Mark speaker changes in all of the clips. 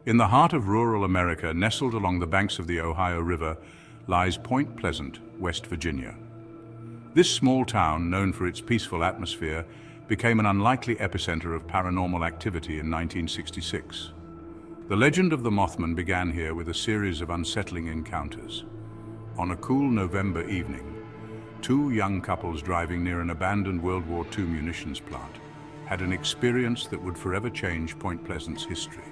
Speaker 1: In the heart of rural America, nestled along the banks of the Ohio River, lies Point Pleasant, West Virginia. This small town, known for its peaceful atmosphere, became an unlikely epicenter of paranormal activity in 1966. The legend of the Mothman began here with a series of unsettling encounters. On a cool November evening, two young couples driving near an abandoned World War II munitions plant had an experience that would forever change Point Pleasant's history.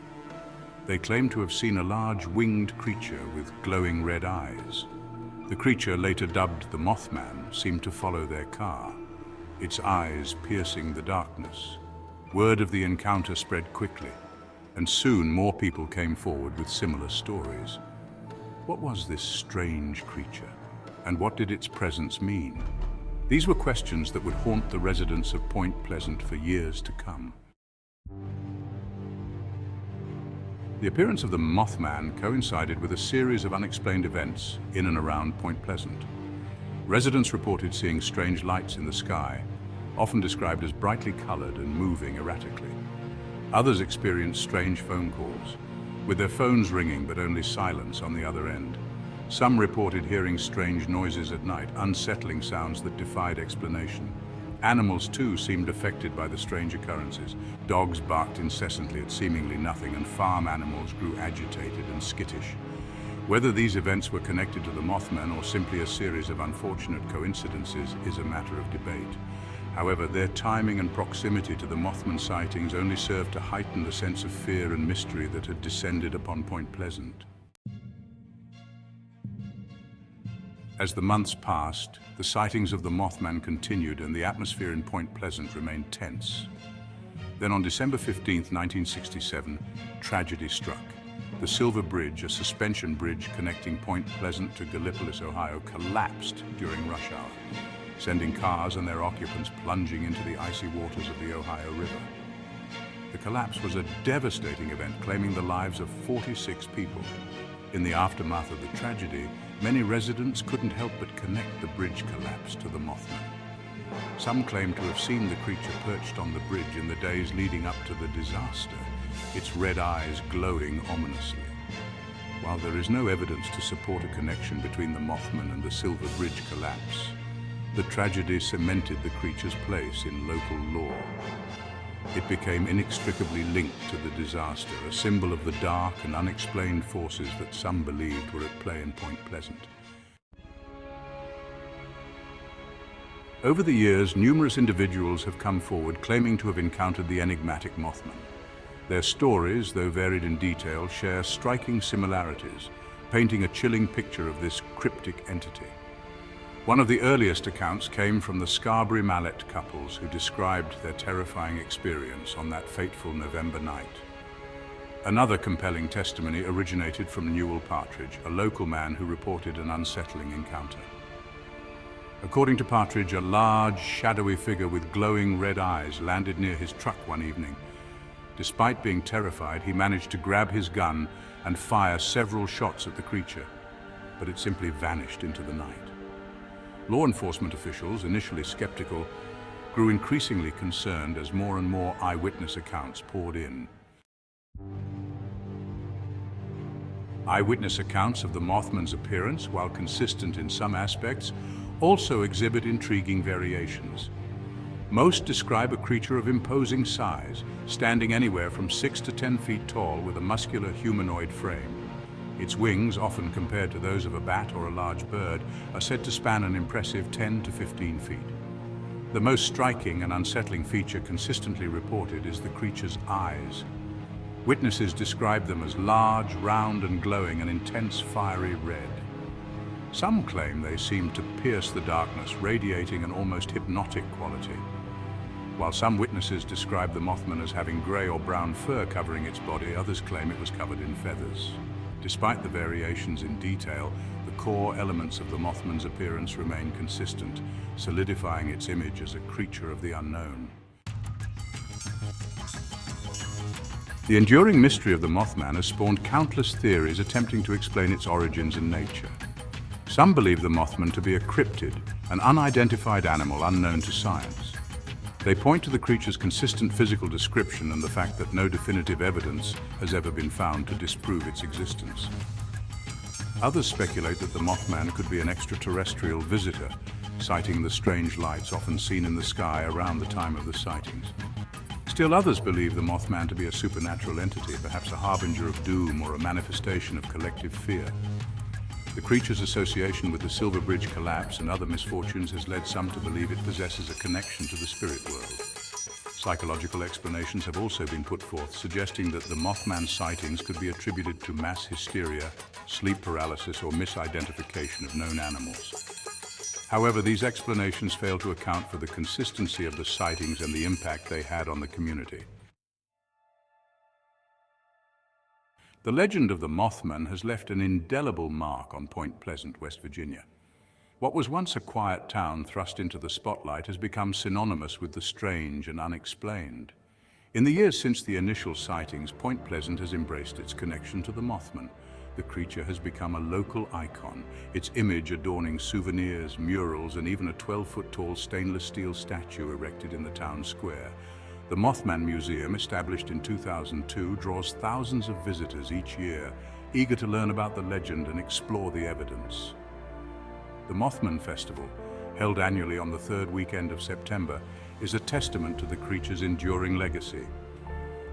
Speaker 1: They claimed to have seen a large winged creature with glowing red eyes. The creature, later dubbed the Mothman, seemed to follow their car, its eyes piercing the darkness. Word of the encounter spread quickly, and soon more people came forward with similar stories. What was this strange creature, and what did its presence mean? These were questions that would haunt the residents of Point Pleasant for years to come. The appearance of the Mothman coincided with a series of unexplained events in and around Point Pleasant. Residents reported seeing strange lights in the sky, often described as brightly colored and moving erratically. Others experienced strange phone calls, with their phones ringing but only silence on the other end. Some reported hearing strange noises at night, unsettling sounds that defied explanation. Animals, too, seemed affected by the strange occurrences. Dogs barked incessantly at seemingly nothing, and farm animals grew agitated and skittish. Whether these events were connected to the Mothman or simply a series of unfortunate coincidences is a matter of debate. However, their timing and proximity to the Mothman sightings only served to heighten the sense of fear and mystery that had descended upon Point Pleasant. As the months passed, the sightings of the Mothman continued and the atmosphere in Point Pleasant remained tense. Then on December 15, 1967, tragedy struck. The Silver Bridge, a suspension bridge connecting Point Pleasant to Gallipolis, Ohio, collapsed during rush hour, sending cars and their occupants plunging into the icy waters of the Ohio River. The collapse was a devastating event, claiming the lives of 46 people. In the aftermath of the tragedy, many residents couldn't help but connect the bridge collapse to the Mothman. Some claim to have seen the creature perched on the bridge in the days leading up to the disaster, its red eyes glowing ominously. While there is no evidence to support a connection between the Mothman and the Silver Bridge collapse, the tragedy cemented the creature's place in local lore. It became inextricably linked to the disaster, a symbol of the dark and unexplained forces that some believed were at play in Point Pleasant. Over the years, numerous individuals have come forward claiming to have encountered the enigmatic Mothman. Their stories, though varied in detail, share striking similarities, painting a chilling picture of this cryptic entity. One of the earliest accounts came from the Scarberry Mallette couples who described their terrifying experience on that fateful November night. Another compelling testimony originated from Newell Partridge, a local man who reported an unsettling encounter. According to Partridge, a large, shadowy figure with glowing red eyes landed near his truck one evening. Despite being terrified, he managed to grab his gun and fire several shots at the creature, but it simply vanished into the night. Law enforcement officials, initially skeptical, grew increasingly concerned as more and more eyewitness accounts poured in. Eyewitness accounts of the Mothman's appearance, while consistent in some aspects, also exhibit intriguing variations. Most describe a creature of imposing size, standing anywhere from 6 to 10 feet tall with a muscular humanoid frame. Its wings, often compared to those of a bat or a large bird, are said to span an impressive 10 to 15 feet. The most striking and unsettling feature consistently reported is the creature's eyes. Witnesses describe them as large, round and glowing, an intense fiery red. Some claim they seem to pierce the darkness, radiating an almost hypnotic quality. While some witnesses describe the Mothman as having gray or brown fur covering its body, others claim it was covered in feathers. Despite the variations in detail, the core elements of the Mothman's appearance remain consistent, solidifying its image as a creature of the unknown. The enduring mystery of the Mothman has spawned countless theories attempting to explain its origins and nature. Some believe the Mothman to be a cryptid, an unidentified animal unknown to science. They point to the creature's consistent physical description and the fact that no definitive evidence has ever been found to disprove its existence. Others speculate that the Mothman could be an extraterrestrial visitor, citing the strange lights often seen in the sky around the time of the sightings. Still others believe the Mothman to be a supernatural entity, perhaps a harbinger of doom or a manifestation of collective fear. The creature's association with the Silver Bridge collapse and other misfortunes has led some to believe it possesses a connection to the spirit world. Psychological explanations have also been put forth, suggesting that the Mothman sightings could be attributed to mass hysteria, sleep paralysis, or misidentification of known animals. However, these explanations fail to account for the consistency of the sightings and the impact they had on the community. The legend of the Mothman has left an indelible mark on Point Pleasant, West Virginia. What was once a quiet town thrust into the spotlight has become synonymous with the strange and unexplained. In the years since the initial sightings, Point Pleasant has embraced its connection to the Mothman. The creature has become a local icon, its image adorning souvenirs, murals, and even a 12-foot-tall stainless steel statue erected in the town square. The Mothman Museum, established in 2002, draws thousands of visitors each year, eager to learn about the legend and explore the evidence. The Mothman Festival, held annually on the third weekend of September, is a testament to the creature's enduring legacy.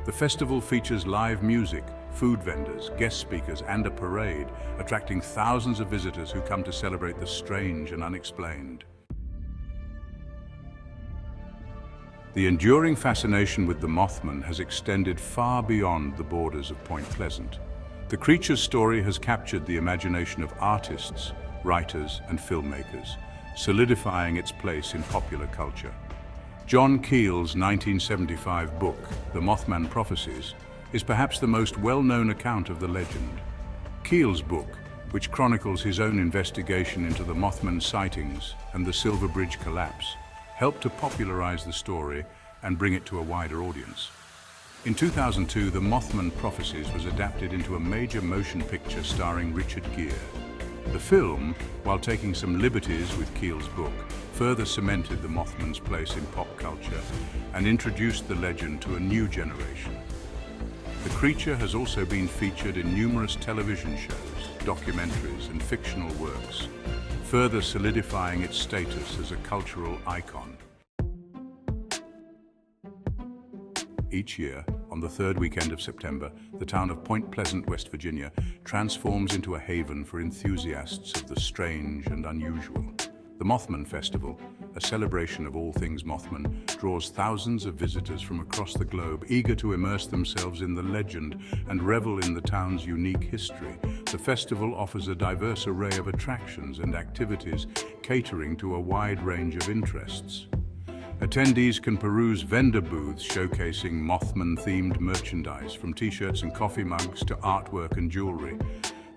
Speaker 1: The festival features live music, food vendors, guest speakers, and a parade, attracting thousands of visitors who come to celebrate the strange and unexplained. The enduring fascination with the Mothman has extended far beyond the borders of Point Pleasant. The creature's story has captured the imagination of artists, writers, and filmmakers, solidifying its place in popular culture. John Keel's 1975 book, The Mothman Prophecies, is perhaps the most well-known account of the legend. Keel's book, which chronicles his own investigation into the Mothman sightings and the Silver Bridge collapse, helped to popularize the story and bring it to a wider audience. In 2002, The Mothman Prophecies was adapted into a major motion picture starring Richard Gere. The film, while taking some liberties with Keel's book, further cemented the Mothman's place in pop culture and introduced the legend to a new generation. The creature has also been featured in numerous television shows, documentaries, and fictional works, further solidifying its status as a cultural icon. Each year, on the third weekend of September, the town of Point Pleasant, West Virginia, transforms into a haven for enthusiasts of the strange and unusual. The Mothman Festival, a celebration of all things Mothman, draws thousands of visitors from across the globe, eager to immerse themselves in the legend and revel in the town's unique history. The festival offers a diverse array of attractions and activities, catering to a wide range of interests. Attendees can peruse vendor booths showcasing Mothman-themed merchandise, from t-shirts and coffee mugs to artwork and jewelry.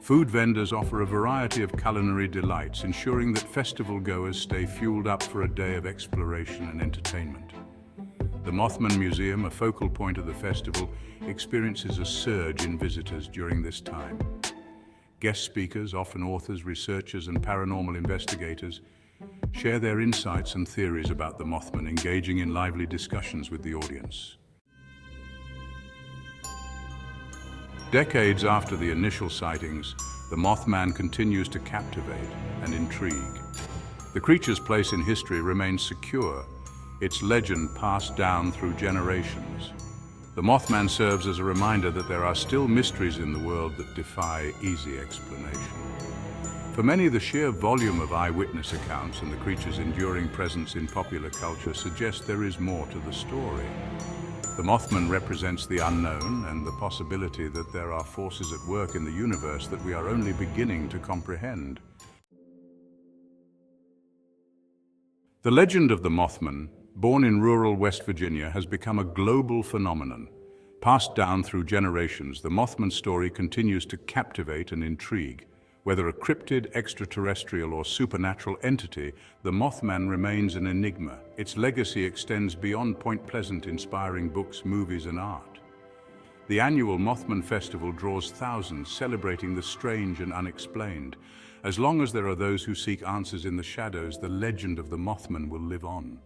Speaker 1: Food vendors offer a variety of culinary delights, ensuring that festival goers stay fueled up for a day of exploration and entertainment. The Mothman Museum, a focal point of the festival, experiences a surge in visitors during this time. Guest speakers, often authors, researchers, and paranormal investigators, share their insights and theories about the Mothman, engaging in lively discussions with the audience. Decades after the initial sightings, the Mothman continues to captivate and intrigue. The creature's place in history remains secure, its legend passed down through generations. The Mothman serves as a reminder that there are still mysteries in the world that defy easy explanation. For many, the sheer volume of eyewitness accounts and the creature's enduring presence in popular culture suggest there is more to the story. The Mothman represents the unknown and the possibility that there are forces at work in the universe that we are only beginning to comprehend. The legend of the Mothman, born in rural West Virginia, has become a global phenomenon. Passed down through generations, the Mothman story continues to captivate and intrigue. Whether a cryptid, extraterrestrial, or supernatural entity, the Mothman remains an enigma. Its legacy extends beyond Point Pleasant, inspiring books, movies, and art. The annual Mothman Festival draws thousands, celebrating the strange and unexplained. As long as there are those who seek answers in the shadows, the legend of the Mothman will live on.